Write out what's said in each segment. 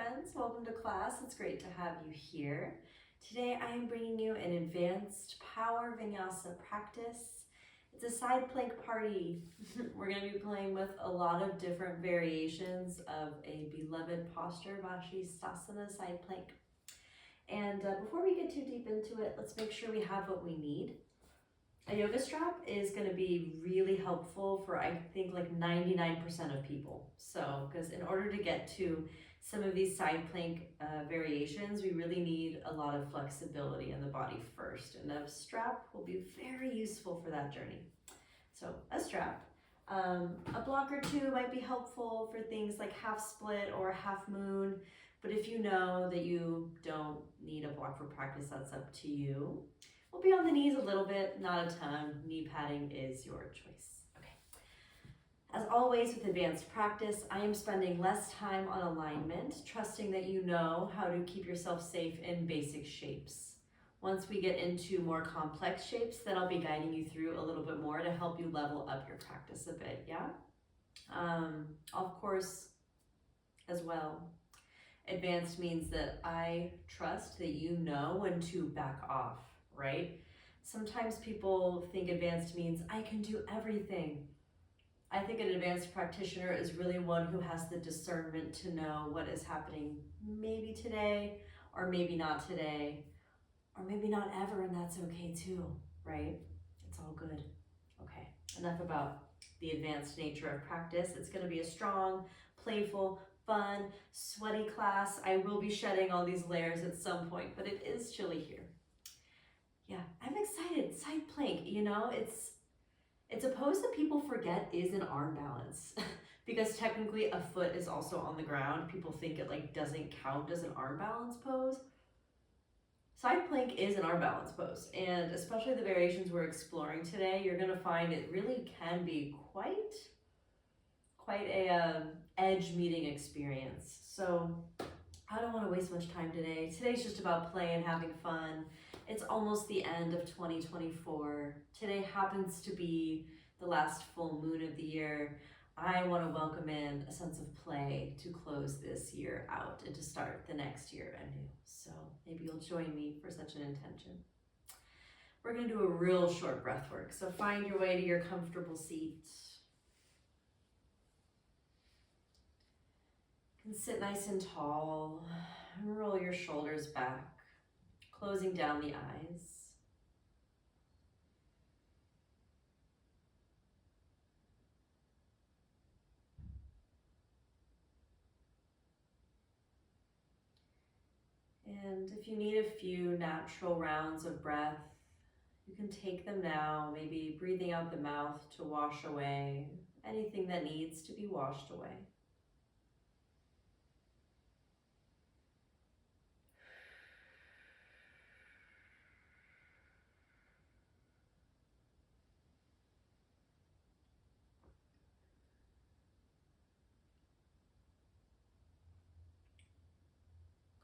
friends. Welcome to class. It's great to have you here. Today I am bringing you an advanced power vinyasa practice. It's a side plank party. We're going to be playing with a lot of different variations of a beloved posture, Visvamitrasana side plank. And before we get too deep into it, let's make sure we have what we need. A yoga strap is going to be really helpful for, I think, like 99% of people. So, because in order to get to some of these side plank variations, we really need a lot of flexibility in the body first. And a strap will be very useful for that journey. So, a strap. A block or two might be helpful for things like half split or half moon. But if you know that you don't need a block for practice, that's up to you. We'll be on the knees a little bit, not a ton. Knee padding is your choice. Okay. As always with advanced practice, I am spending less time on alignment, trusting that you know how to keep yourself safe in basic shapes. Once we get into more complex shapes, then I'll be guiding you through a little bit more to help you level up your practice a bit, yeah? Of course, as well, advanced means that I trust that you know when to back off. Right? Sometimes people think advanced means I can do everything. I think an advanced practitioner is really one who has the discernment to know what is happening maybe today, or maybe not today, or maybe not ever, and that's okay too, right? It's all good. Okay, enough about the advanced nature of practice. It's going to be a strong, playful, fun, sweaty class. I will be shedding all these layers at some point, but it is chilly here. Yeah, I'm excited. Side plank, you know, it's a pose that people forget is an arm balance because technically a foot is also on the ground. People think it like doesn't count as an arm balance pose. Side plank is an arm balance pose, and especially the variations we're exploring today, you're gonna find it really can be quite a edge meeting experience. So I don't want to waste much time today. Today's just about play and having fun. It's almost the end of 2024. Today happens to be the last full moon of the year. I want to welcome in a sense of play to close this year out and to start the next year anew. So maybe you'll join me for such an intention. We're going to do a real short breath work. So find your way to your comfortable seat. And sit nice and tall. And roll your shoulders back, closing down the eyes. And if you need a few natural rounds of breath, you can take them now, maybe breathing out the mouth to wash away anything that needs to be washed away.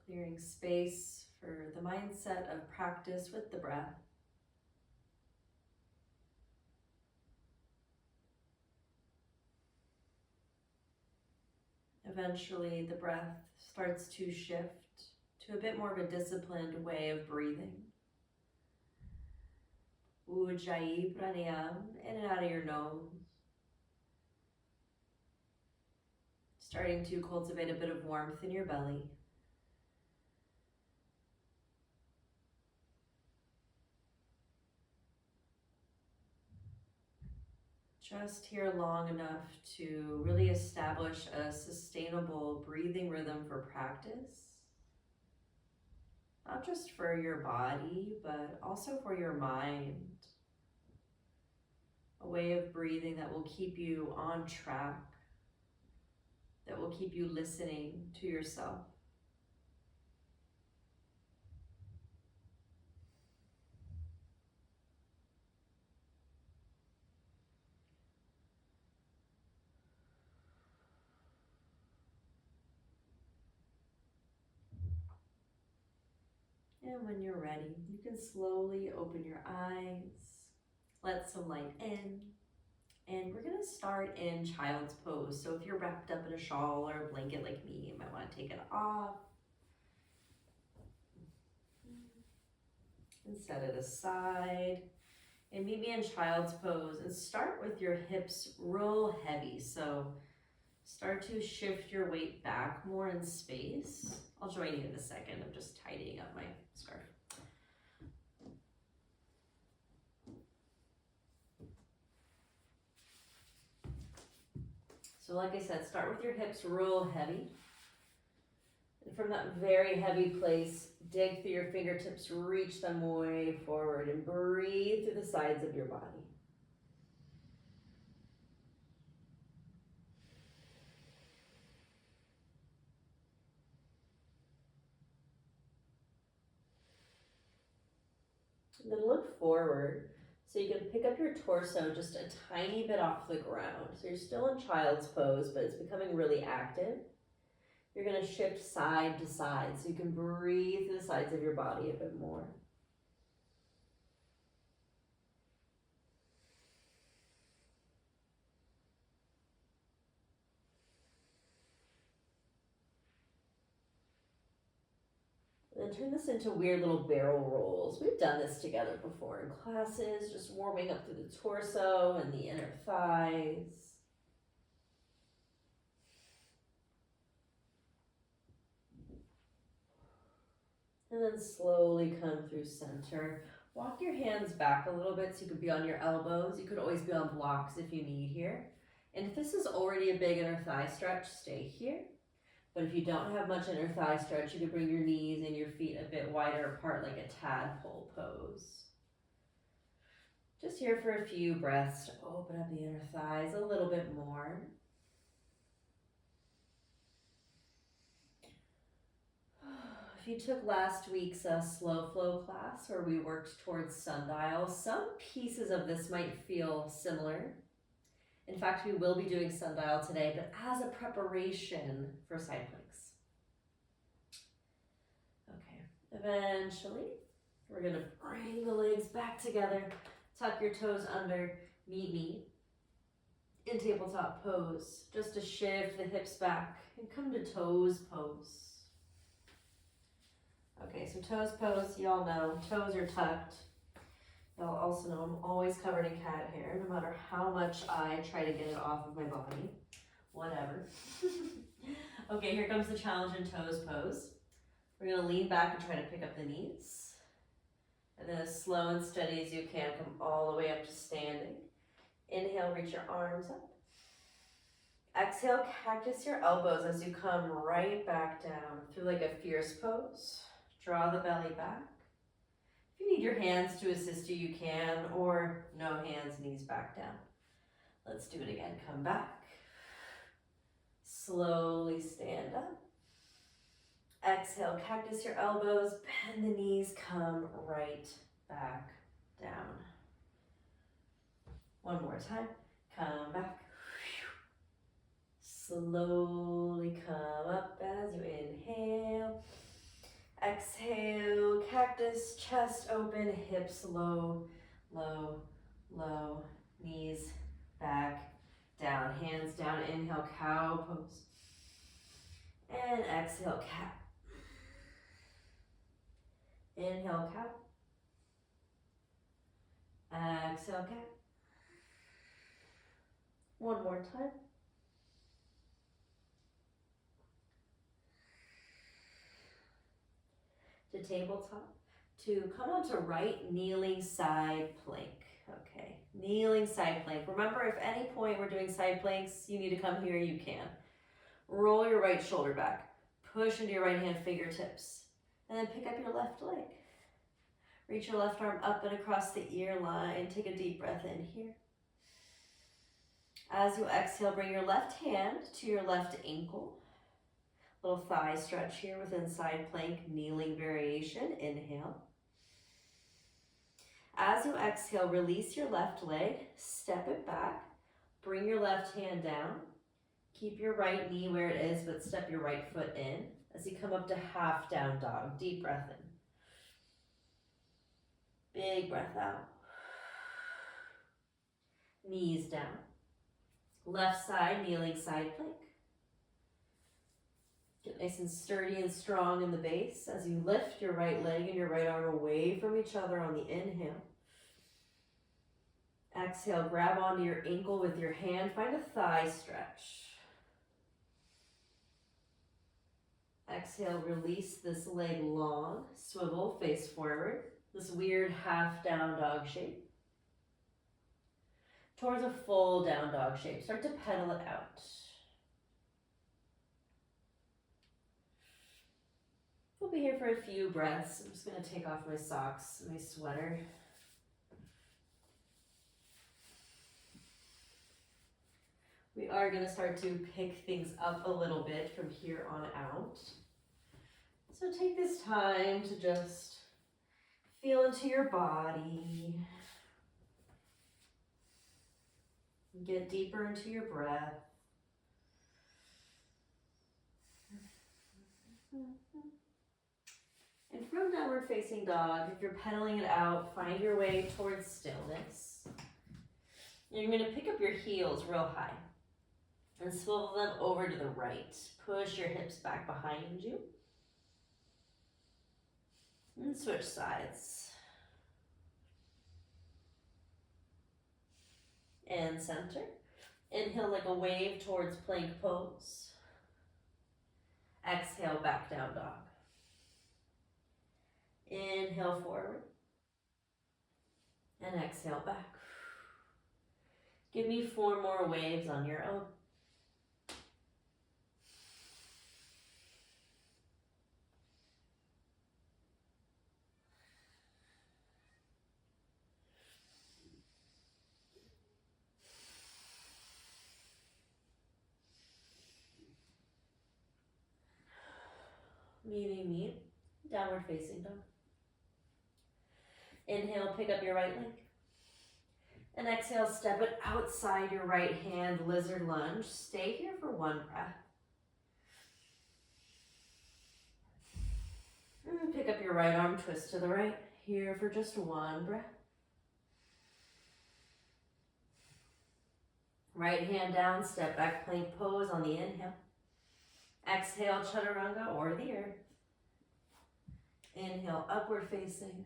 Clearing space for the mindset of practice with the breath. Eventually, the breath starts to shift to a bit more of a disciplined way of breathing. Ujjayi pranayam, in and out of your nose. Starting to cultivate a bit of warmth in your belly. Just here long enough to really establish a sustainable breathing rhythm for practice. Not just for your body, but also for your mind. A way of breathing that will keep you on track, that will keep you listening to yourself. And when you're ready, you can slowly open your eyes, let some light in, And we're gonna start in child's pose. So if you're wrapped up in a shawl or a blanket like me, you might wanna take it off and set it aside. And meet me in child's pose and start with your hips real heavy. So start to shift your weight back more in space. I'll join you in a second. I'm just tidying up my scarf. So like I said, start with your hips real heavy. And from that very heavy place, dig through your fingertips, reach them way forward, and breathe through the sides of your body. And then look forward so you can pick up your torso just a tiny bit off the ground. So you're still in child's pose, but it's becoming really active. You're going to shift side to side so you can breathe through the sides of your body a bit more. And then turn this into weird little barrel rolls. We've done this together before in classes, just warming up through the torso and the inner thighs. And then slowly come through center. Walk your hands back a little bit so you could be on your elbows. You could always be on blocks if you need here. And if this is already a big inner thigh stretch, stay here. But if you don't have much inner thigh stretch, you could bring your knees and your feet a bit wider apart like a tadpole pose. Just here for a few breaths to open up the inner thighs a little bit more. If you took last week's slow flow class where we worked towards sundial, some pieces of this might feel similar. In fact, we will be doing sundial today, but as a preparation for side planks. Okay, eventually, we're gonna bring the legs back together, tuck your toes under, meet me in tabletop pose, just to shift the hips back and come to toes pose. Okay, so toes pose, y'all know, toes are tucked. Y'all also know I'm always covered in cat hair, no matter how much I try to get it off of my body. Whatever. Okay, here comes the challenge in toes pose. We're gonna lean back and try to pick up the knees. And then as slow and steady as you can, come all the way up to standing. Inhale, reach your arms up. Exhale, cactus your elbows as you come right back down through like a fierce pose. Draw the belly back. If you need your hands to assist you, you can, or no hands, knees back down. Let's do it again. Come back. Slowly stand up. Exhale, cactus your elbows, bend the knees, come right back down. One more time. Come back. Slowly come up as you inhale. Exhale, cactus, chest open, hips low, low, low, knees back, down, hands down, inhale, cow pose. And exhale, cat. Inhale, cow. Exhale, cat. One more time. To tabletop, to come onto right kneeling side plank. Okay, kneeling side plank. Remember, if at any point we're doing side planks, you need to come here, you can. Roll your right shoulder back, push into your right hand fingertips, and then pick up your left leg. Reach your left arm up and across the ear line. Take a deep breath in here. As you exhale, bring your left hand to your left ankle. Little thigh stretch here within side plank, kneeling variation. Inhale. As you exhale, release your left leg, step it back, bring your left hand down, keep your right knee where it is, but step your right foot in as you come up to half down dog. Deep breath in. Big breath out. Knees down. Left side, kneeling side plank. Get nice and sturdy and strong in the base as you lift your right leg and your right arm away from each other on the inhale. Exhale, grab onto your ankle with your hand. Find a thigh stretch. Exhale, release this leg long. Swivel, face forward. This weird half down dog shape. Towards a full down dog shape. Start to pedal it out. We'll be here for a few breaths. I'm just going to take off my socks, my sweater. We are going to start to pick things up a little bit from here on out. So take this time to just feel into your body. Get deeper into your breath. And from downward facing dog, if you're pedaling it out, find your way towards stillness. You're going to pick up your heels real high and swivel them over to the right. Push your hips back behind you. And switch sides. And center. Inhale like a wave towards plank pose. Exhale, back down dog. Inhale forward. And exhale back. Give me 4 more waves on your own. Meet, downward facing dog. Inhale, pick up your right leg. And exhale, step it outside your right hand, lizard lunge. Stay here for 1 breath. And pick up your right arm, twist to the right. Here for just 1 breath. Right hand down, step back plank pose on the inhale. Exhale, chaturanga or the earth. Inhale, upward facing.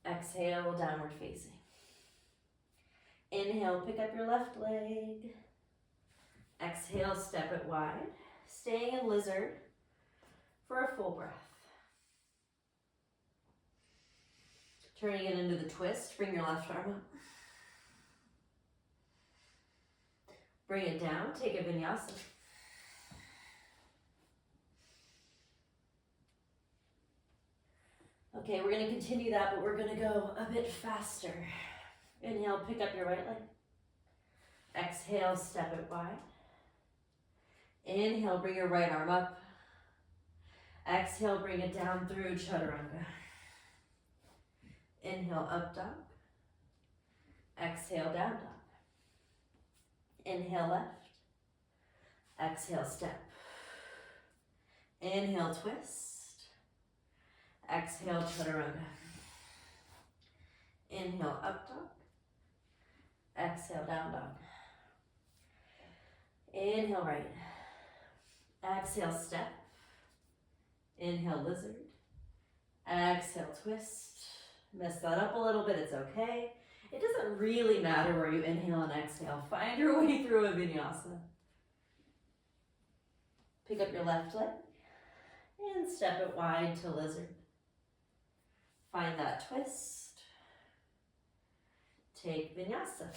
Exhale, downward facing. Inhale, pick up your left leg. Exhale, step it wide. Staying in lizard for a full breath. Turning it into the twist, bring your left arm up. Bring it down, take a vinyasa. Okay, we're going to continue that, but we're going to go a bit faster. Inhale, pick up your right leg. Exhale, step it wide. Inhale, bring your right arm up. Exhale, bring it down through chaturanga. Inhale, up dog. Exhale, down dog. Inhale, left. Exhale, step. Inhale, twist. Exhale, chaturanga. Inhale, up dog. Exhale, down dog. Inhale, right. Exhale, step. Inhale, lizard. Exhale, twist. Mess that up a little bit, it's okay. It doesn't really matter where you inhale and exhale. Find your way through a vinyasa. Pick up your left leg and step it wide to lizard. Find that twist. Take vinyasa.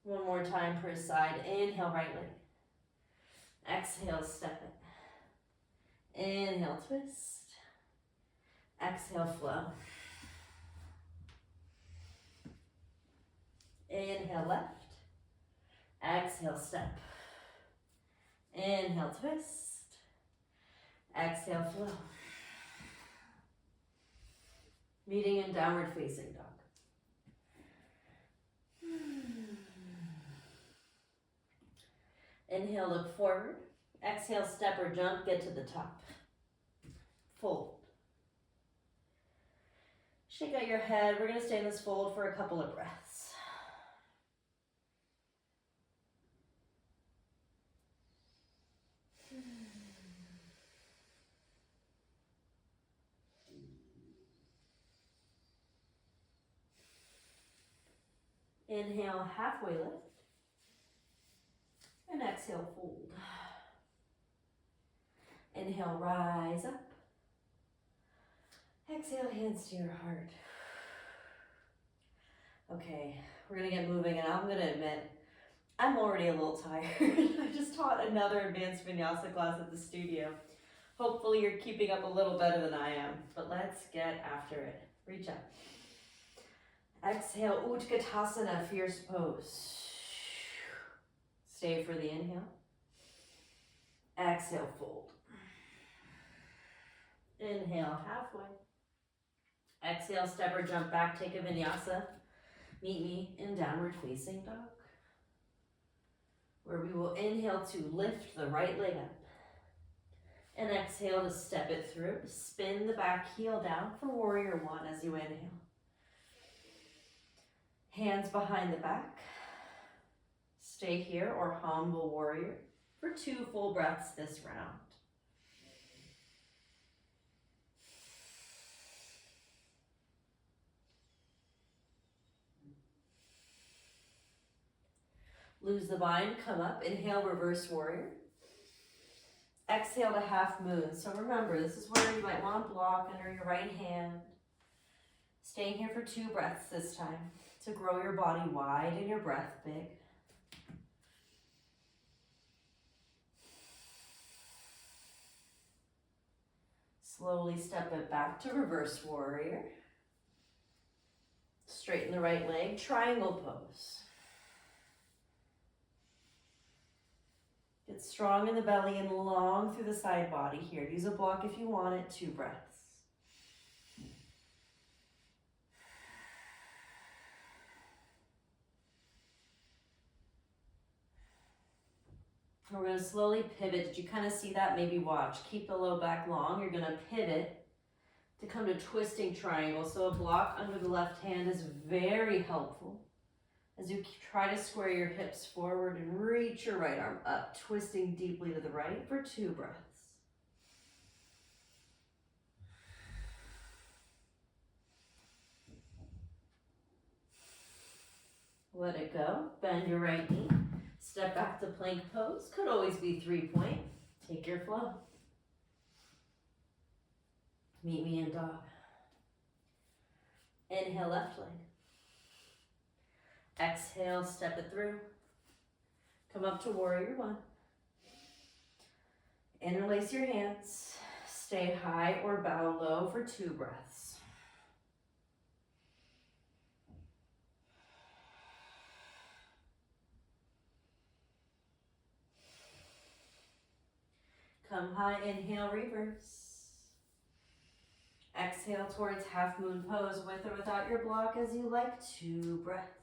One more time per side. Inhale, right leg. Exhale, step it. Inhale, twist. Exhale, flow. Inhale, left. Exhale, step. Inhale, twist. Exhale, flow. Meeting in downward facing dog. Inhale, look forward. Exhale, step or jump, get to the top. Fold. Shake out your head. We're going to stay in this fold for a couple of breaths. Inhale, halfway lift. And exhale, fold. Inhale, rise up. Exhale, hands to your heart. Okay, we're gonna get moving, and I'm gonna admit, I'm already a little tired. I just taught another advanced vinyasa class at the studio. Hopefully you're keeping up a little better than I am, but let's get after it. Reach up. Exhale, Utkatasana, fierce pose. Stay for the inhale. Exhale, fold. Inhale, halfway. Exhale, step or jump back, take a vinyasa. Meet me in downward facing dog, where we will inhale to lift the right leg up. And exhale to step it through. Spin the back heel down for warrior one as you inhale. Hands behind the back. Stay here or humble warrior for 2 full breaths this round. Lose the bind, come up, inhale, reverse warrior. Exhale to half moon. So remember, this is where you might want to block under your right hand. Staying here for 2 breaths this time to grow your body wide and your breath big. Slowly step it back to reverse warrior. Straighten the right leg, triangle pose. Get strong in the belly and long through the side body here. Use a block if you want it, 2 breaths. We're going to slowly pivot. Did you kind of see that? Maybe watch. Keep the low back long. You're going to pivot to come to twisting triangle. So a block under the left hand is very helpful as you try to square your hips forward and reach your right arm up, twisting deeply to the right for 2 breaths. Let it go. Bend your right knee. Step back to plank pose. Could always be 3-point. Take your flow. Meet me in dog. Inhale, left leg. Exhale, step it through. Come up to warrior one. Interlace your hands. Stay high or bow low for 2 breaths. Come high, inhale, reverse. Exhale towards half moon pose with or without your block as you like, 2 breaths.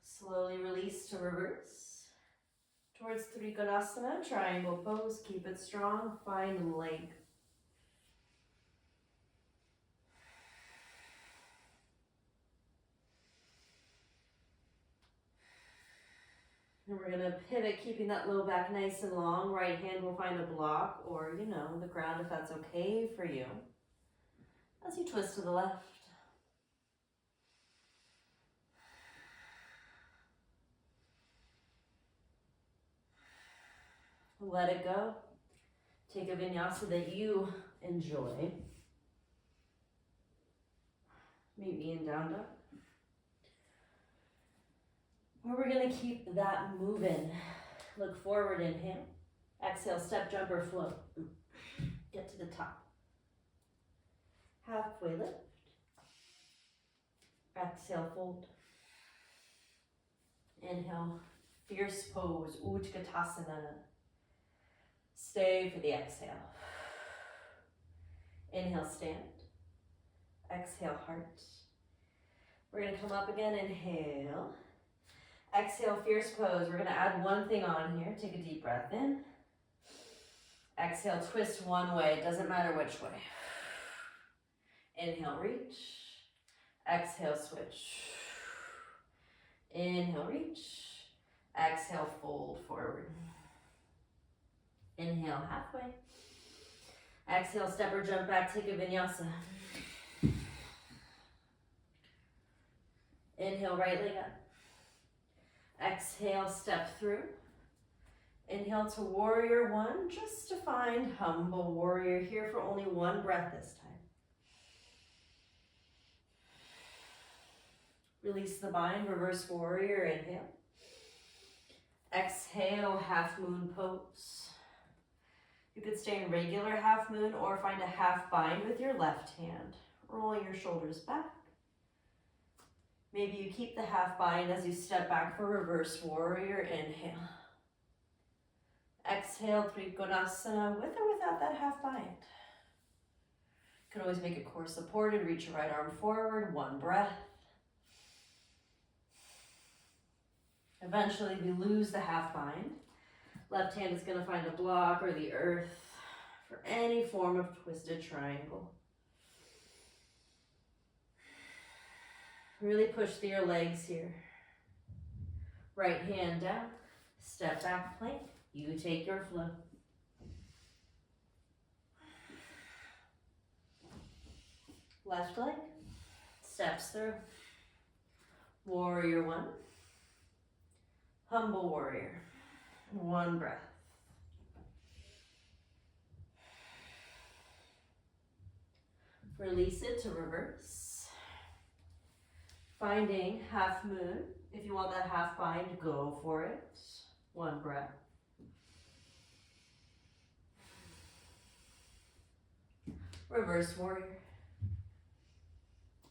Slowly release to reverse. Towards Trikonasana, triangle pose, keep it strong, find length. And we're going to pivot, keeping that low back nice and long. Right hand will find a block or, the ground if that's okay for you. As you twist to the left. Let it go. Take a vinyasa that you enjoy. Meet me in down dog. Where we're going to keep that moving. Look forward, inhale. Exhale, step, jump, or float. Get to the top. Halfway lift. Exhale, fold. Inhale, fierce pose, Utkatasana. Stay for the exhale. Inhale, stand. Exhale, heart. We're going to come up again, inhale. Exhale, fierce pose. We're gonna add one thing on here. Take a deep breath in. Exhale, twist one way. It doesn't matter which way. Inhale, reach. Exhale, switch. Inhale, reach. Exhale, fold forward. Inhale, halfway. Exhale, step or jump back, take a vinyasa. Inhale, right leg up. Exhale, step through. Inhale to warrior one, just to find humble warrior here for only one breath this time. Release the bind, reverse warrior, inhale. Exhale, half moon pose. You could stay in regular half moon or find a half bind with your left hand. Rolling your shoulders back. Maybe you keep the half bind as you step back for reverse warrior, inhale. Exhale, Trikonasana, with or without that half bind. You can always make it core supported, reach your right arm forward, one breath. Eventually we lose the half bind. Left hand is gonna find a block or the earth for any form of twisted triangle. Really push through your legs here. Right hand down, step back plank. You take your flow. Left leg, steps through. Warrior one. Humble warrior. One breath. Release it to reverse. Finding half moon. If you want that half bind, go for it. One breath. Reverse warrior.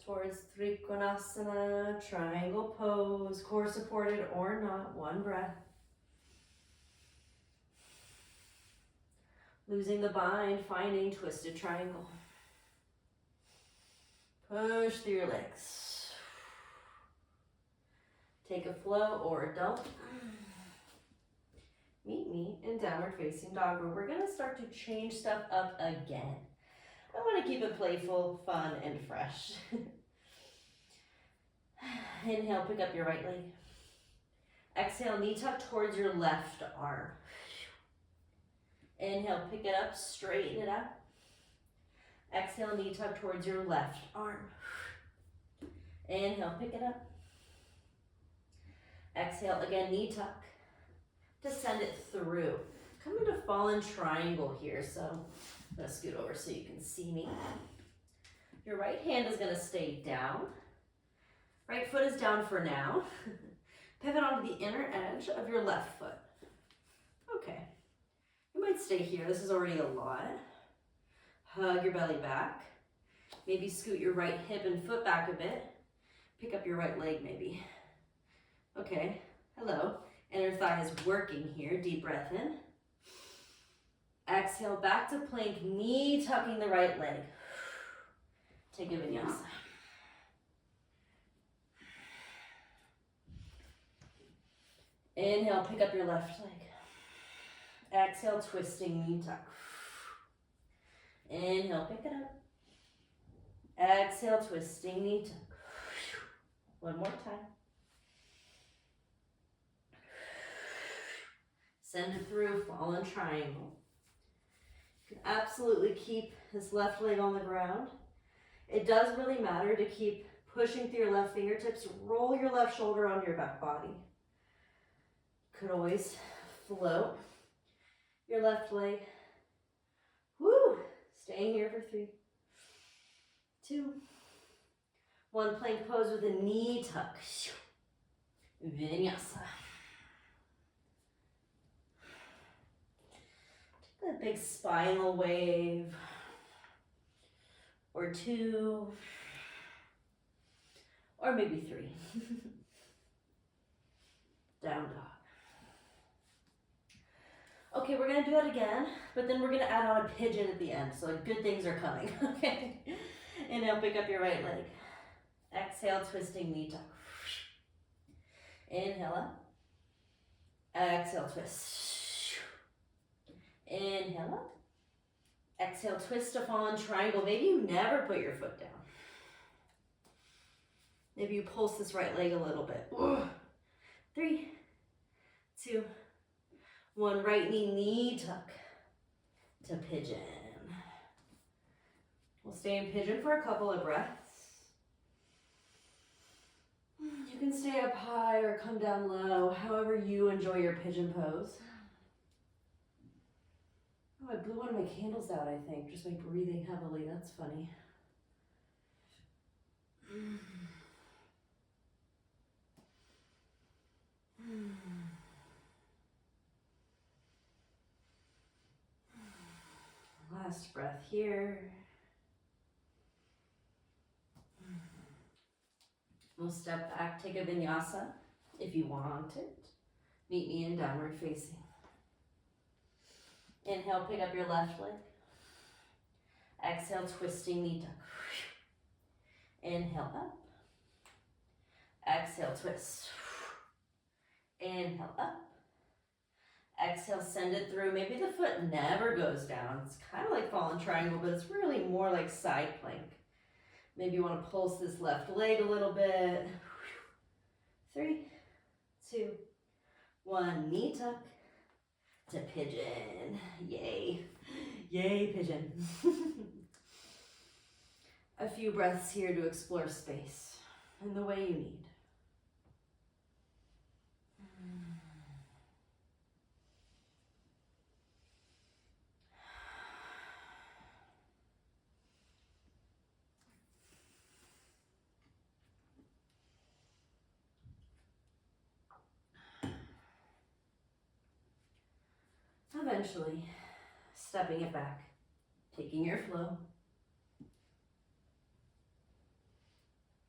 Towards Trikonasana, triangle pose, core supported or not, one breath. Losing the bind, finding twisted triangle. Push through your legs. Take a flow or don't. Meet me in downward facing dog where we're gonna start to change stuff up again. I wanna keep it playful, fun, and fresh. Inhale, pick up your right leg. Exhale, knee tuck towards your left arm. Inhale, pick it up, straighten it out. Exhale, knee tuck towards your left arm. Inhale, pick it up. Exhale, again, knee tuck. Descend it through. Come into fallen triangle here, so I'm gonna scoot over so you can see me. Your right hand is gonna stay down. Right foot is down for now. Pivot onto the inner edge of your left foot. Okay. You might stay here. This is already a lot. Hug your belly back. Maybe scoot your right hip and foot back a bit. Pick up your right leg maybe. Okay. Hello. Inner thigh is working here. Deep breath in. Exhale, back to plank, knee tucking the right leg. Take a vinyasa. Inhale, pick up your left leg. Exhale, twisting knee tuck. Inhale, pick it up. Exhale, twisting knee tuck. One more time. Send it through, fallen triangle. You can absolutely keep this left leg on the ground. It does really matter to keep pushing through your left fingertips. Roll your left shoulder onto your back body. Could always float your left leg. Woo! Staying here for 3, 2, 1. Plank pose with a knee tuck. Vinyasa. Take a big spinal wave. Or 2. Or maybe 3. Down dog. Okay, we're gonna do it again, but then we're gonna add on a pigeon at the end, so good things are coming, okay? Inhale, pick up your right leg. Exhale, twisting knee tuck. Inhale up. Exhale, twist. Inhale up. Exhale, twist to fallen triangle. Maybe you never put your foot down. Maybe you pulse this right leg a little bit. 3, 2, 1. Right knee, knee tuck to pigeon. We'll stay in pigeon for a couple of breaths. You can stay up high or come down low, however you enjoy your pigeon pose. Oh, I blew one of my candles out, I think, just by breathing heavily. That's funny. Last breath here. We'll step back, take a vinyasa if you want it. Meet me in downward facing. Inhale, pick up your left leg. Exhale, twisting knee tuck. Inhale up. Exhale, twist. Inhale up. Exhale, send it through. Maybe the foot never goes down. It's kind of like fallen triangle, but it's really more like side plank. Maybe you want to pulse this left leg a little bit. 3, 2, 1. Knee tuck to pigeon. Yay. Yay, pigeon. A few breaths here to explore space in the way you need. Eventually, stepping it back, taking your flow,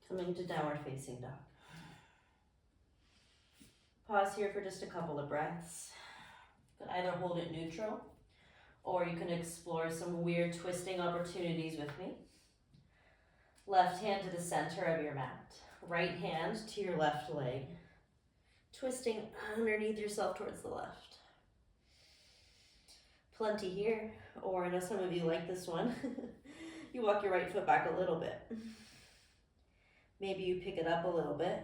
coming to downward facing dog. Pause here for just a couple of breaths. You can either hold it neutral, or you can explore some weird twisting opportunities with me. Left hand to the center of your mat, right hand to your left leg, twisting underneath yourself towards the left. Plenty here, or I know some of you like this one. You walk your right foot back a little bit. Maybe you pick it up a little bit.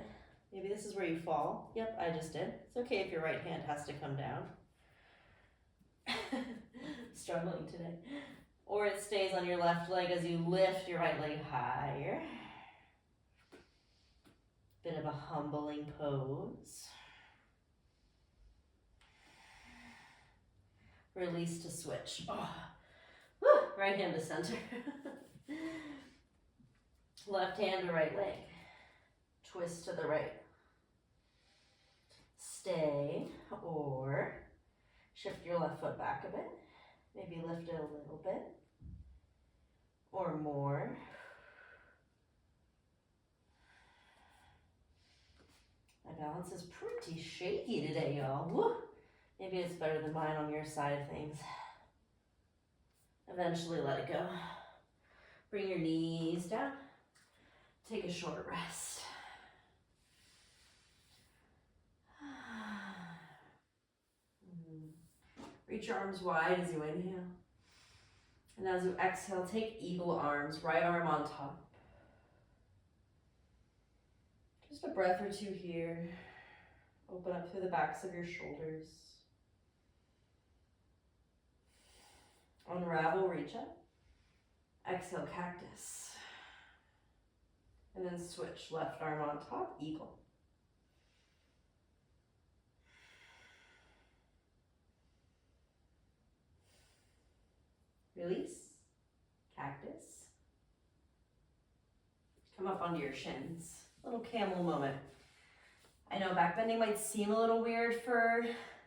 Maybe this is where you fall. Yep, I just did. It's okay if your right hand has to come down. Struggling today. Or it stays on your left leg as you lift your right leg higher. Bit of a humbling pose. Release to switch. Oh. Woo. Right hand to center. Left hand to right leg. Twist to the right. Stay or shift your left foot back a bit. Maybe lift it a little bit or more. My balance is pretty shaky today, y'all. Woo. Maybe it's better than mine on your side of things. Eventually let it go. Bring your knees down. Take a short rest. Reach your arms wide as you inhale. And as you exhale, take eagle arms, right arm on top. Just a breath or two here. Open up through the backs of your shoulders. Unravel, reach up. Exhale, cactus. And then switch, left arm on top, eagle. Release, cactus. Come up onto your shins. Little camel moment. I know backbending might seem a little weird for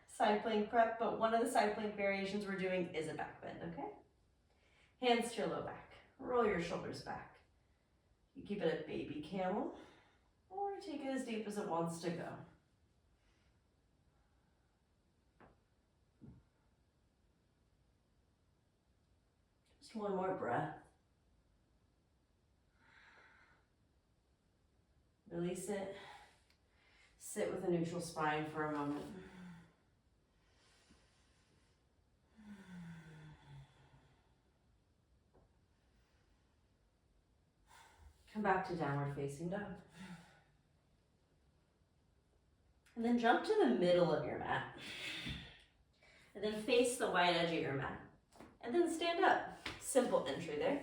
side plank prep, but one of the side plank variations we're doing is a backbend, okay? Hands to your low back. Roll your shoulders back. You keep it a baby camel, or take it as deep as it wants to go. Just one more breath. Release it. Sit with a neutral spine for a moment. Come back to downward facing dog. And then jump to the middle of your mat. And then face the wide edge of your mat. And then stand up. Simple entry there.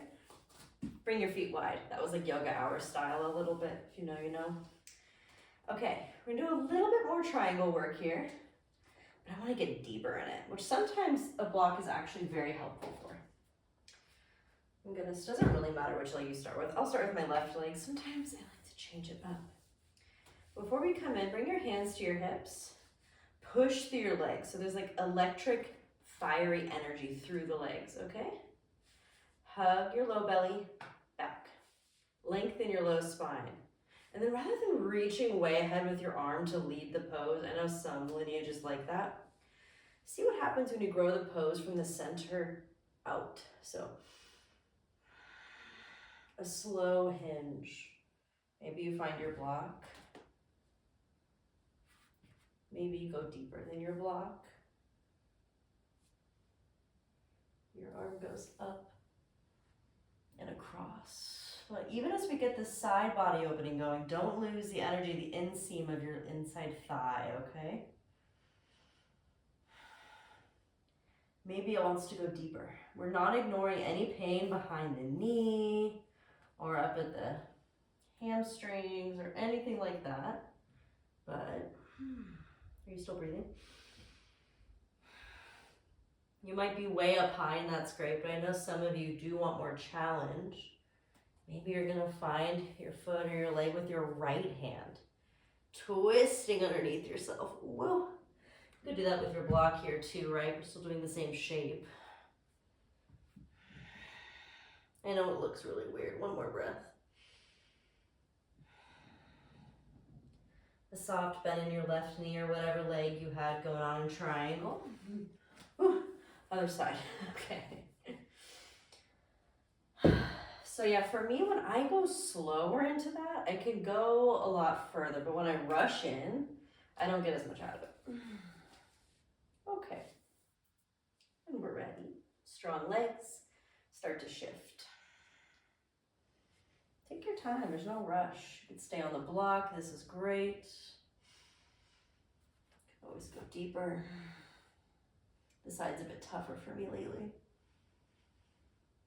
Bring your feet wide. That was like yoga hour style a little bit. If you know, you know. Okay, we're gonna do a little bit more triangle work here. But I wanna get deeper in it, which sometimes a block is actually very helpful for. Oh goodness, doesn't really matter which leg you start with. I'll start with my left leg. Sometimes I like to change it up. Before we come in, bring your hands to your hips. Push through your legs. So there's like electric, fiery energy through the legs, okay? Hug your low belly back. Lengthen your low spine. And then rather than reaching way ahead with your arm to lead the pose, I know some lineages like that, see what happens when you grow the pose from the center out. So a slow hinge. Maybe you find your block. Maybe you go deeper than your block. Your arm goes up and across. But even as we get the side body opening going, don't lose the energy, the inseam of your inside thigh, okay? Maybe it wants to go deeper. We're not ignoring any pain behind the knee or up at the hamstrings or anything like that. But are you still breathing? You might be way up high and that's great, but I know some of you do want more challenge. Maybe you're gonna find your foot or your leg with your right hand, twisting underneath yourself. Whoa. You could do that with your block here too, right? We're still doing the same shape. I know it looks really weird. One more breath. A soft bend in your left knee or whatever leg you had going on in triangle. Whew. Other side, okay. So yeah, for me, when I go slower into that, I can go a lot further, but when I rush in, I don't get as much out of it. Okay, and we're ready. Strong legs, start to shift. Take your time, there's no rush. You can stay on the block, this is great. You can always go deeper. This side's a bit tougher for me lately.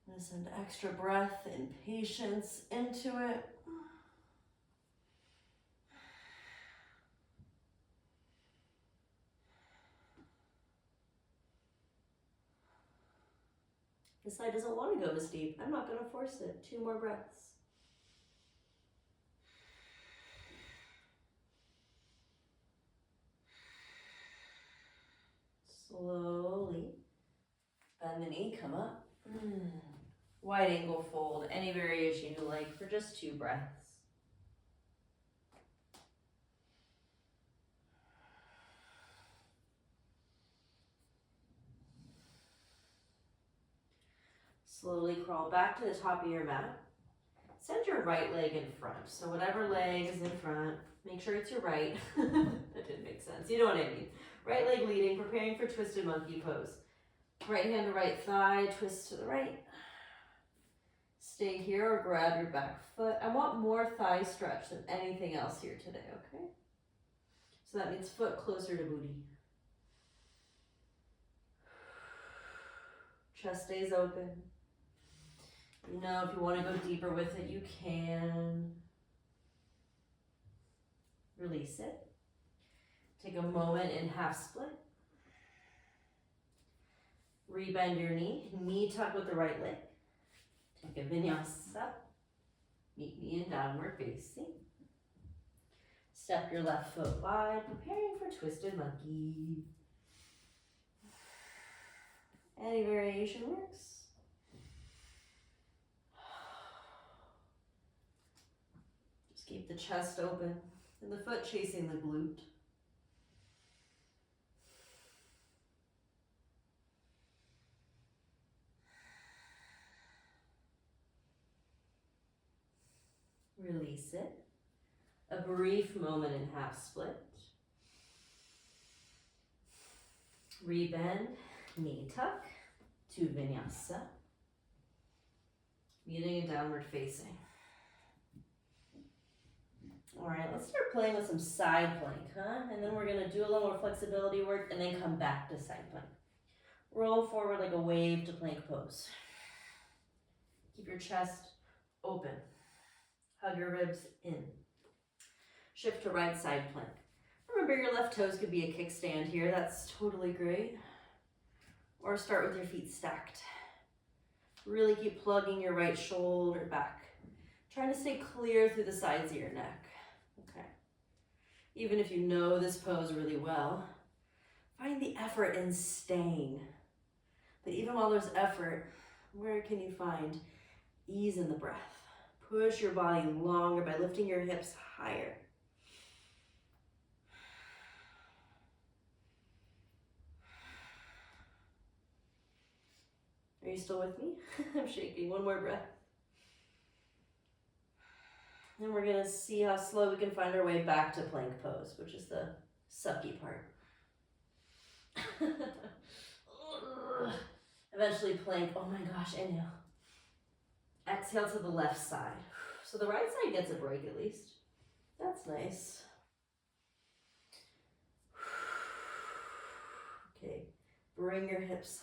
I'm gonna send extra breath and patience into it. This side doesn't want to go this deep. I'm not gonna force it. 2 more breaths. Slowly bend the knee, come up. Wide angle fold, any variation you like for just 2 breaths. Slowly crawl back to the top of your mat. Send your right leg in front. So whatever leg is in front, make sure it's your right. That didn't make sense. You know what I mean. Right leg leading, preparing for twisted monkey pose. Right hand to right thigh, twist to the right. Stay here or grab your back foot. I want more thigh stretch than anything else here today, okay? So that means foot closer to booty. Chest stays open. You know, if you want to go deeper with it, you can. Release it. Take a moment in half split. Rebend your knee tuck with the right leg. Take a vinyasa. Meet me in downward facing. Step your left foot wide, preparing for twisted monkey. Any variation works. Just keep the chest open and the foot chasing the glute. Release it. A brief moment in half split. Rebend, knee tuck to Vinyasa. Meeting and downward facing. All right, let's start playing with some side plank, huh? And then we're gonna do a little more flexibility work and then come back to side plank. Roll forward like a wave to plank pose. Keep your chest open. Hug your ribs in. Shift to right side plank. Remember, your left toes could be a kickstand here. That's totally great. Or start with your feet stacked. Really keep plugging your right shoulder back. Trying to stay clear through the sides of your neck. Okay. Even if you know this pose really well, find the effort in staying. But even while there's effort, where can you find ease in the breath? Push your body longer by lifting your hips higher. Are you still with me? I'm shaking. One more breath. And we're gonna see how slow we can find our way back to plank pose, which is the sucky part. Eventually plank, oh my gosh, inhale. Exhale to the left side. So the right side gets a break at least. That's nice. Okay, bring your hips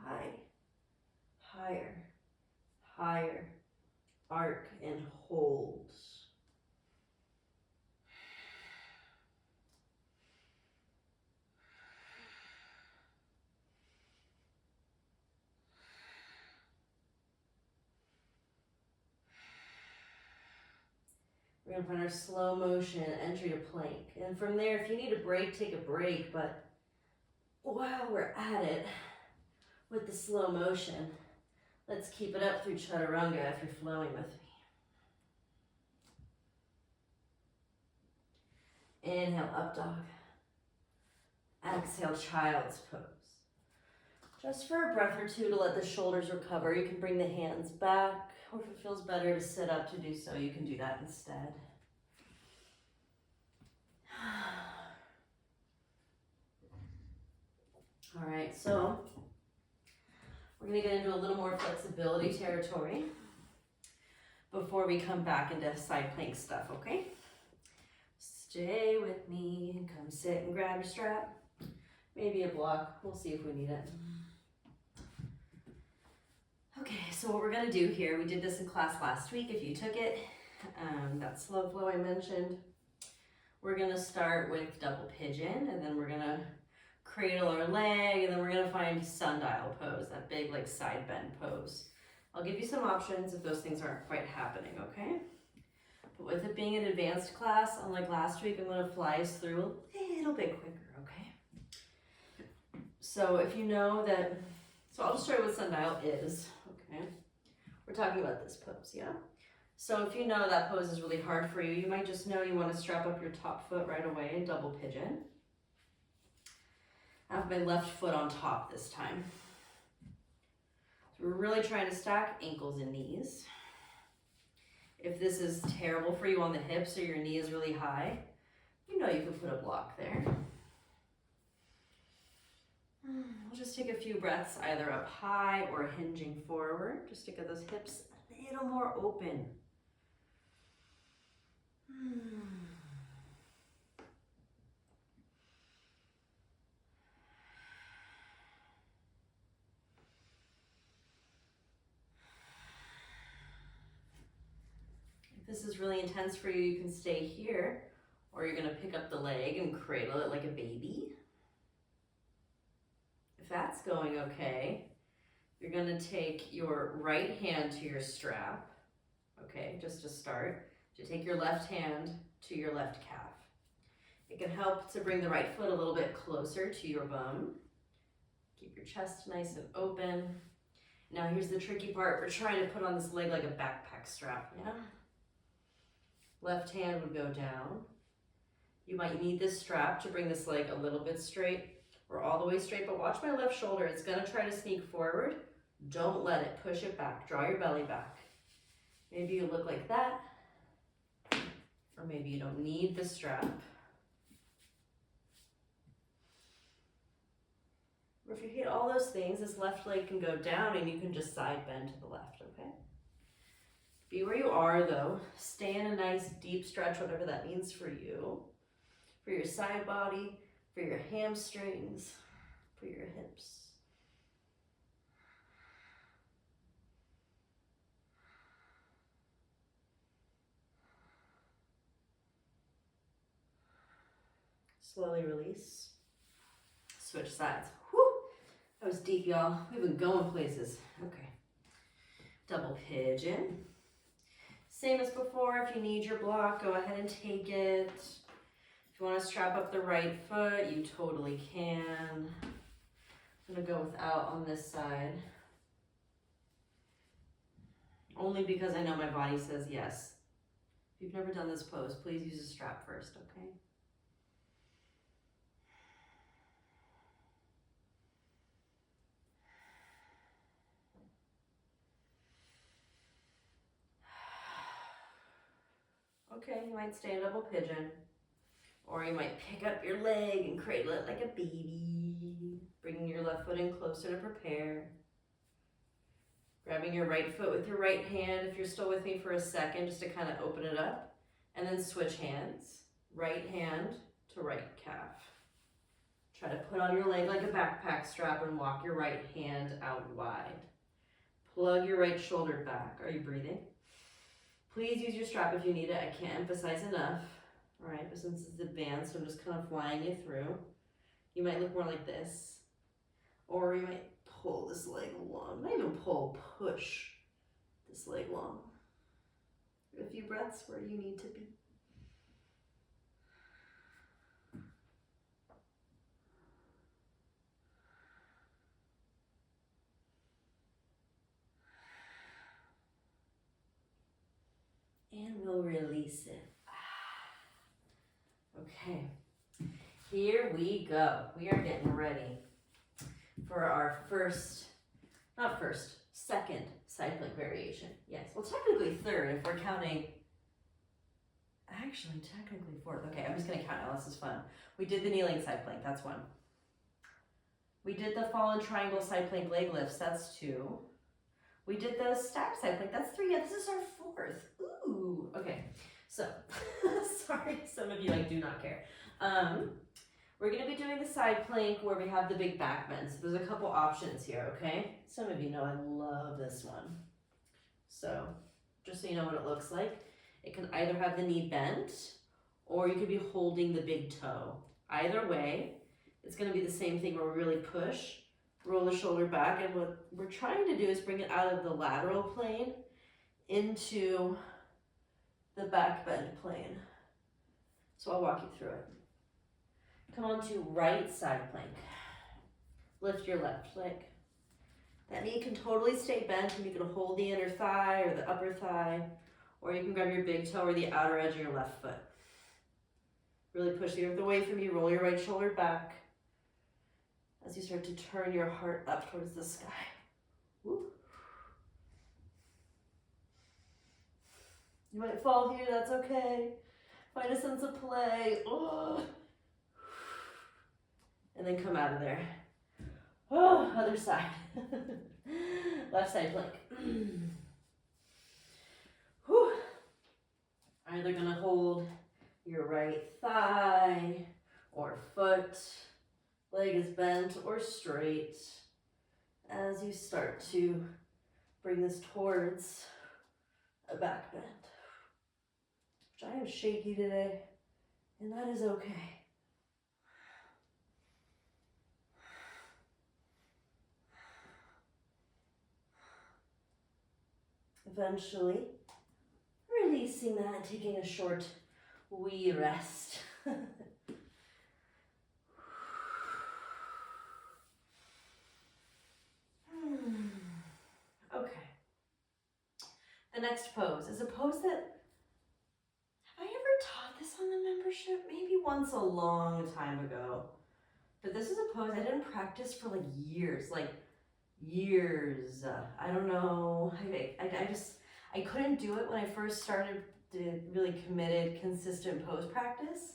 high, higher, higher. Arc and hold. We're gonna find our slow motion entry to plank. And from there, if you need a break, take a break. But while we're at it with the slow motion, let's keep it up through chaturanga if you're flowing with me. Inhale, up dog. Exhale, child's pose. Just for a breath or two to let the shoulders recover, you can bring the hands back, or if it feels better to sit up to do so, you can do that instead. All right, so we're gonna get into a little more flexibility territory before we come back into side plank stuff, okay? Stay with me, come sit and grab your strap. Maybe a block, we'll see if we need it. Okay, so what we're gonna do here, we did this in class last week if you took it, that slow flow I mentioned. We're gonna start with double pigeon, and then we're gonna cradle our leg, and then we're gonna find sundial pose, that big like side bend pose. I'll give you some options if those things aren't quite happening, okay? But with it being an advanced class, unlike last week, I'm gonna fly us through a little bit quicker, okay? So if you know that, so I'll just show you what sundial is, okay? We're talking about this pose, yeah? So if you know that pose is really hard for you, you might just know you wanna strap up your top foot right away and double pigeon. I have my left foot on top this time. So we're really trying to stack ankles and knees. If this is terrible for you on the hips or your knee is really high, you know you can put a block there. We'll just take a few breaths either up high or hinging forward, just to get those hips a little more open. If this is really intense for you, you can stay here, or you're gonna pick up the leg and cradle it like a baby. If that's going okay, you're gonna take your right hand to your strap, okay, just to start. So take your left hand to your left calf. It can help to bring the right foot a little bit closer to your bum. Keep your chest nice and open. Now here's the tricky part. We're trying to put on this leg like a backpack strap, yeah? Left hand would go down. You might need this strap to bring this leg a little bit straight or all the way straight, but watch my left shoulder. It's gonna try to sneak forward. Don't let it, push it back. Draw your belly back. Maybe you look like that, Or maybe you don't need the strap. Or if you hate all those things, this left leg can go down and you can just side bend to the left, okay? Be where you are though. Stay in a nice deep stretch, whatever that means for you. For your side body, for your hamstrings, for your hips. Slowly release. Switch sides. Whew. That was deep, y'all. We've been going places. Okay. Double pigeon. Same as before. If you need your block, go ahead and take it. If you want to strap up the right foot, you totally can. I'm going to go without on this side. Only because I know my body says yes. If you've never done this pose, please use a strap first, okay? Okay, you might stay in double pigeon, or you might pick up your leg and cradle it like a baby, bringing your left foot in closer to prepare. Grabbing your right foot with your right hand, if you're still with me for a second, just to kind of open it up, and then switch hands. Right hand to right calf. Try to put on your leg like a backpack strap and walk your right hand out wide. Plug your right shoulder back. Are you breathing? Please use your strap if you need it. I can't emphasize enough. All right, but since it's advanced, I'm just kind of flying you through. You might look more like this, or you might pull this leg along. Not even pull, push this leg long. A few breaths where you need to be. And we'll release it. Okay, here we go. We are getting ready for our second side plank variation. Yes, well technically third if we're counting, actually technically fourth. Okay, I'm just gonna count now, this is fun. We did the kneeling side plank, that's one. We did the fallen triangle side plank leg lifts, that's two. We did the stack side plank, that's three. Yeah, this is our fourth. Ooh, okay. So, sorry, some of you do not care. We're gonna be doing the side plank where we have the big back bend. So there's a couple options here, okay? Some of you know I love this one. So, just so you know what it looks like, it can either have the knee bent or you could be holding the big toe. Either way, it's gonna be the same thing where we really push, roll the shoulder back, and what we're trying to do is bring it out of the lateral plane into the back bend plane. So I'll walk you through it. Come on to right side plank. Lift your left leg. That knee can totally stay bent and you can hold the inner thigh or the upper thigh, or you can grab your big toe or the outer edge of your left foot. Really push the earth away from you, roll your right shoulder back as you start to turn your heart up towards the sky. Woo. You might fall here, that's okay. Find a sense of play. Oh. And then come out of there. Oh, other side. Left side plank. Whew. Either gonna hold your right thigh or foot. Leg is bent or straight as you start to bring this towards a back bend. Which I am shaky today, and that is okay. Eventually, releasing that and taking a short wee rest. Okay. The next pose is a pose that, have I ever taught this on the membership? Maybe once a long time ago. But this is a pose I didn't practice for years, years. I don't know. I couldn't do it when I first started did really committed, consistent pose practice.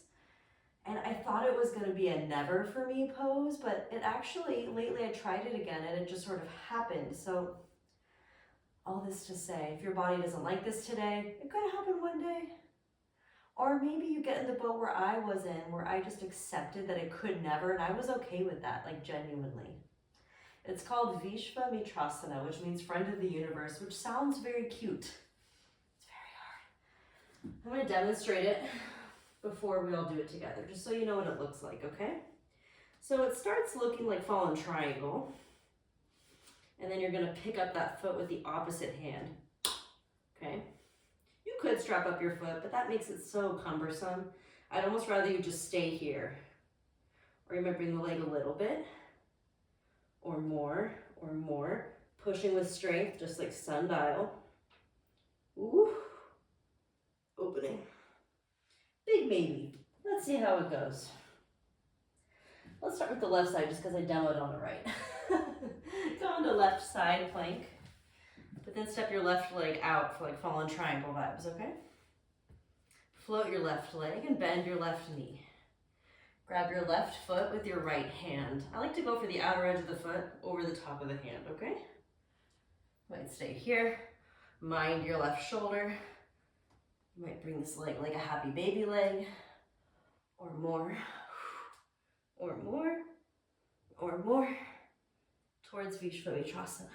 And I thought it was going to be a never for me pose, but it actually, lately I tried it again and it just sort of happened. So all this to say, if your body doesn't like this today, it could happen one day. Or maybe you get in the boat where I was in, where I just accepted that it could never, and I was okay with that, like genuinely. It's called Visvamitrasana, which means friend of the universe, which sounds very cute. It's very hard. I'm going to demonstrate it before we all do it together, just so you know what it looks like, okay? So it starts looking like fallen triangle, and then you're going to pick up that foot with the opposite hand, okay? You could strap up your foot, but that makes it so cumbersome. I'd almost rather you just stay here. Or you might bring the leg a little bit, or more, pushing with strength, just like sundial. Ooh, opening. Big maybe. Let's see how it goes. Let's start with the left side just because I demoed on the right. Go on to left side plank, but then step your left leg out for like fallen triangle vibes, okay? Float your left leg and bend your left knee. Grab your left foot with your right hand. I like to go for the outer edge of the foot over the top of the hand, okay? Might stay here. Mind your left shoulder. You might bring this leg like a happy baby leg, or more, or more, or more, towards Visvamitrasana.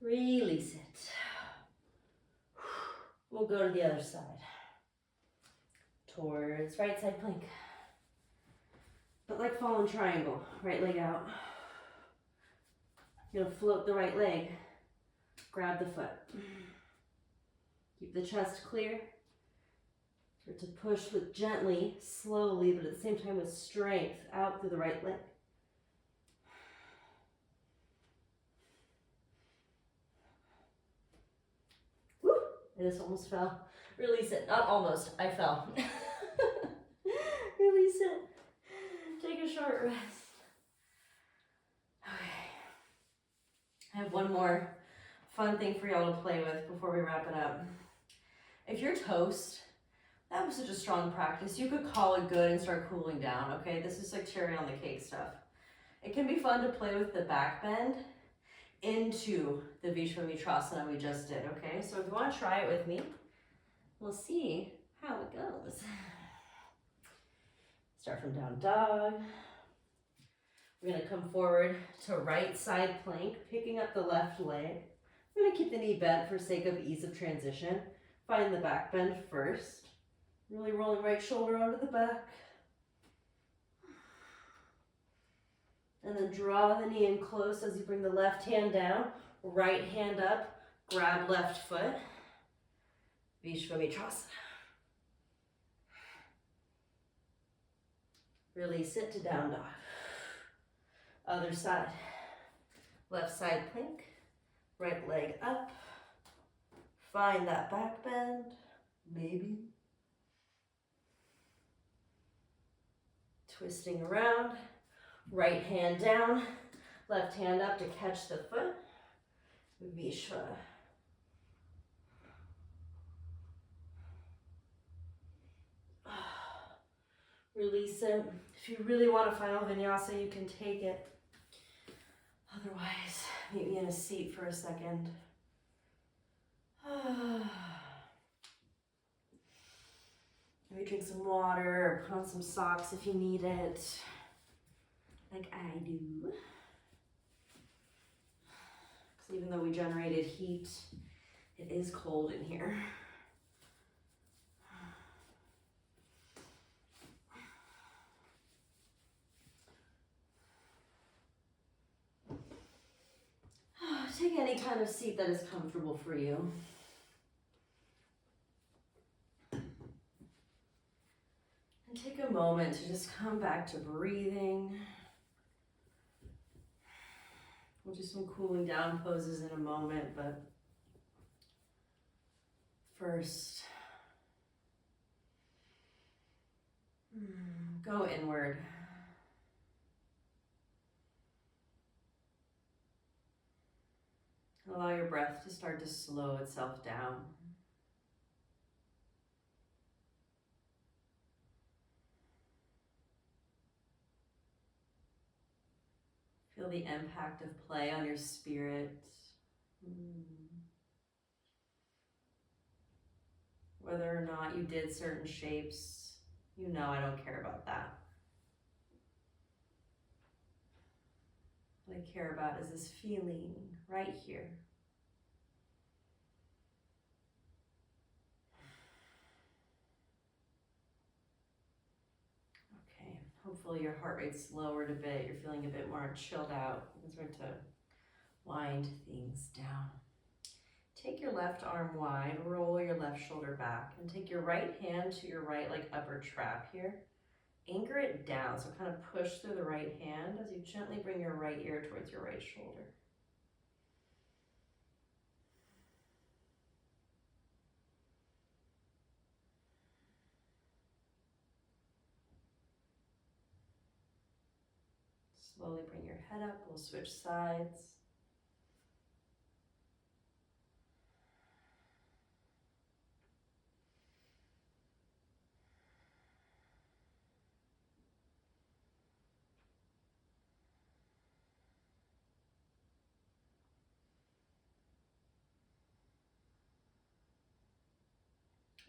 Release it. We'll go to the other side. Towards right side plank. But like fallen triangle, right leg out. You're gonna float the right leg. Grab the foot. Keep the chest clear. Start to push with gently, slowly, but at the same time with strength out through the right leg. Woo! I just almost fell. Release it. Not almost. I fell. Release it. Take a short rest. Okay. I have one more fun thing for y'all to play with before we wrap it up. If you're toast, that was such a strong practice. You could call it good and start cooling down, okay? This is like cherry on the cake stuff. It can be fun to play with the back bend into the Visvamitrasana we just did, okay? So if you want to try it with me, we'll see how it goes. Start from down dog. We're gonna come forward to right side plank, picking up the left leg. I'm gonna keep the knee bent for sake of ease of transition. Find the back bend first. Really rolling right shoulder onto the back. And then draw the knee in close as you bring the left hand down, right hand up, grab left foot. Visvamitrasana. Release it to down dog. Other side. Left side plank. Right leg up. Find that back bend. Maybe. Twisting around. Right hand down. Left hand up to catch the foot. Vishva. Release it. If you really want a final vinyasa, you can take it. Otherwise, meet me in a seat for a second. Maybe drink some water or put on some socks if you need it, like I do. Because even though we generated heat, it is cold in here. Take any kind of seat that is comfortable for you. And take a moment to just come back to breathing. We'll do some cooling down poses in a moment, but first, go inward. Allow your breath to start to slow itself down. Feel the impact of play on your spirit. Whether or not you did certain shapes, you know I don't care about that. What I care about is this feeling right here. Okay, hopefully your heart rate's lowered a bit. You're feeling a bit more chilled out. You can start to wind things down. Take your left arm wide, roll your left shoulder back, and take your right hand to your right, like upper trap here. Anchor it down, so kind of push through the right hand as you gently bring your right ear towards your right shoulder. Slowly bring your head up, we'll switch sides.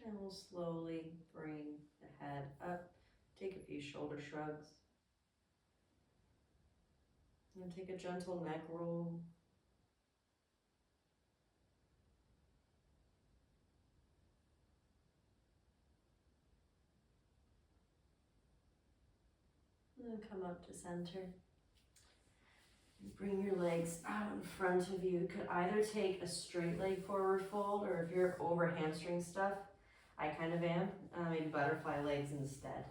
And we'll slowly bring the head up, take a few shoulder shrugs. And take a gentle neck roll. And then come up to center. Bring your legs out in front of you. You could either take a straight leg forward fold, or if you're over hamstring stuff, I kind of am, maybe butterfly legs instead.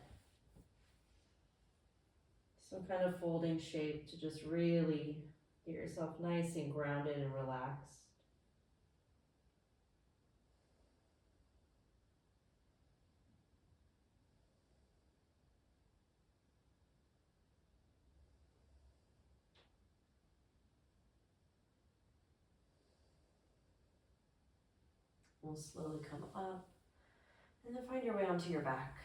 Some kind of folding shape to just really get yourself nice and grounded and relaxed. We'll slowly come up and then find your way onto your back.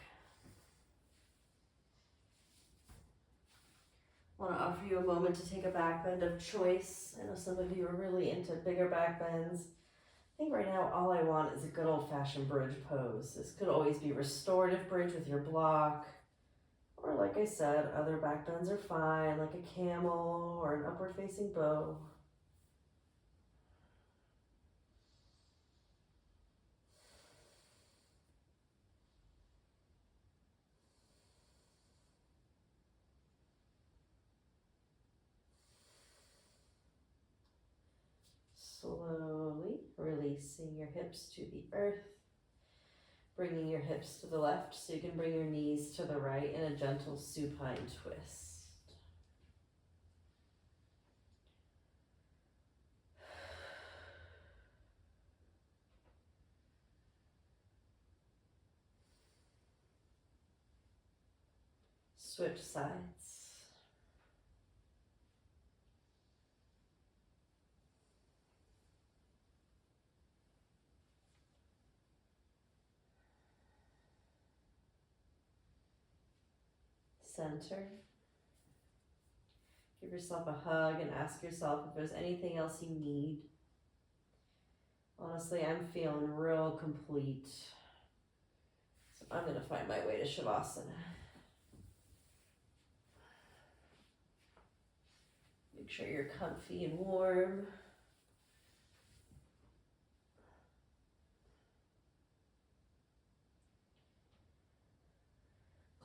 I want to offer you a moment to take a back bend of choice. I know some of you are really into bigger back bends. I think right now all I want is a good old-fashioned bridge pose. This could always be restorative bridge with your block, or like I said, other back bends are fine, like a camel or an upward facing bow. Slowly releasing your hips to the earth, bringing your hips to the left so you can bring your knees to the right in a gentle supine twist. Switch sides. Center. Give yourself a hug and ask yourself if there's anything else you need. Honestly, I'm feeling real complete. So I'm going to find my way to Shavasana. Make sure you're comfy and warm.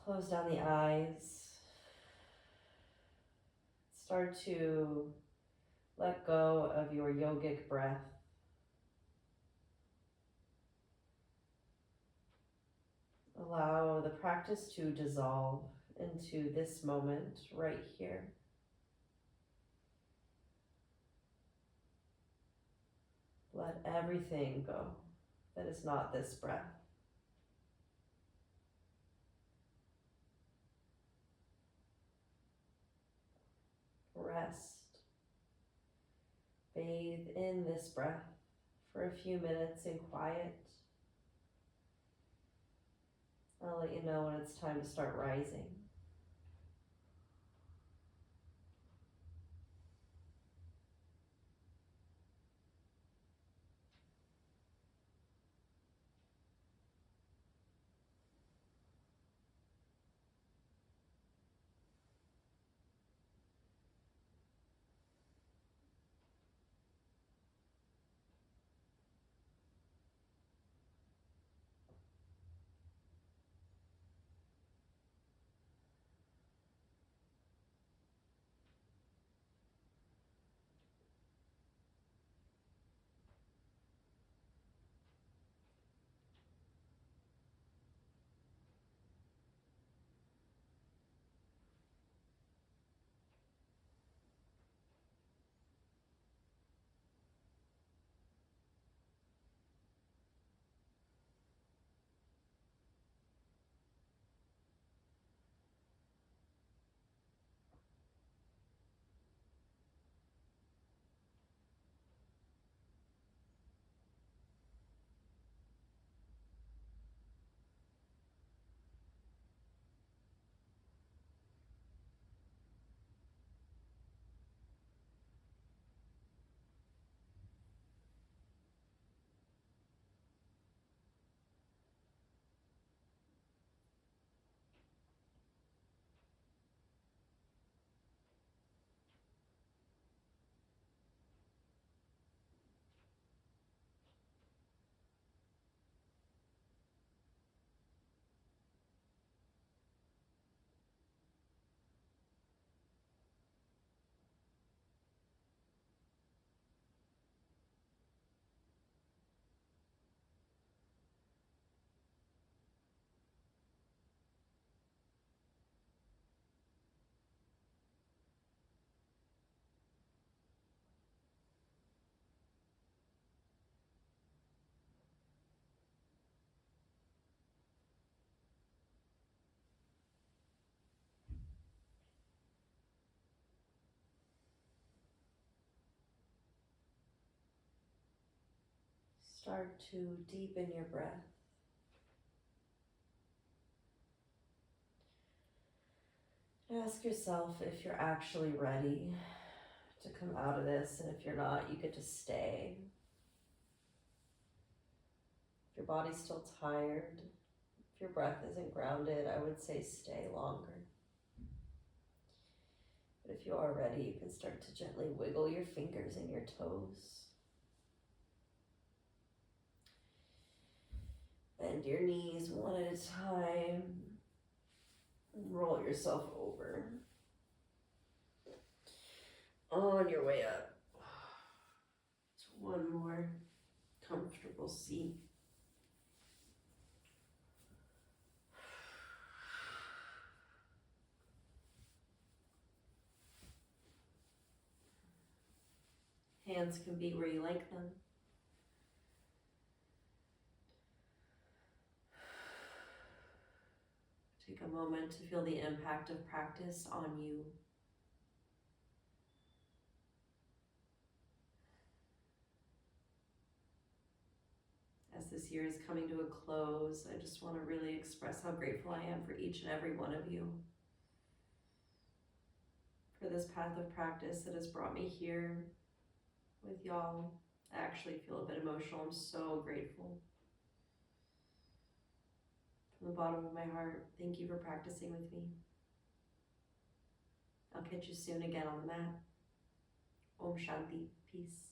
Close down the eyes. Start to let go of your yogic breath. Allow the practice to dissolve into this moment right here. Let everything go that is not this breath. Rest. Bathe in this breath for a few minutes in quiet. I'll let you know when it's time to start rising. Start to deepen your breath. Ask yourself if you're actually ready to come out of this, and if you're not, you get to stay. If your body's still tired, if your breath isn't grounded, I would say stay longer. But if you are ready, you can start to gently wiggle your fingers and your toes. Bend your knees one at a time. Roll yourself over. On your way up to one more comfortable seat. Hands can be where you like them. Take a moment to feel the impact of practice on you. As this year is coming to a close, I just want to really express how grateful I am for each and every one of you. For this path of practice that has brought me here with y'all. I actually feel a bit emotional. I'm so grateful. From the bottom of my heart, thank you for practicing with me. I'll catch you soon again on the mat. Om Shanti. Peace.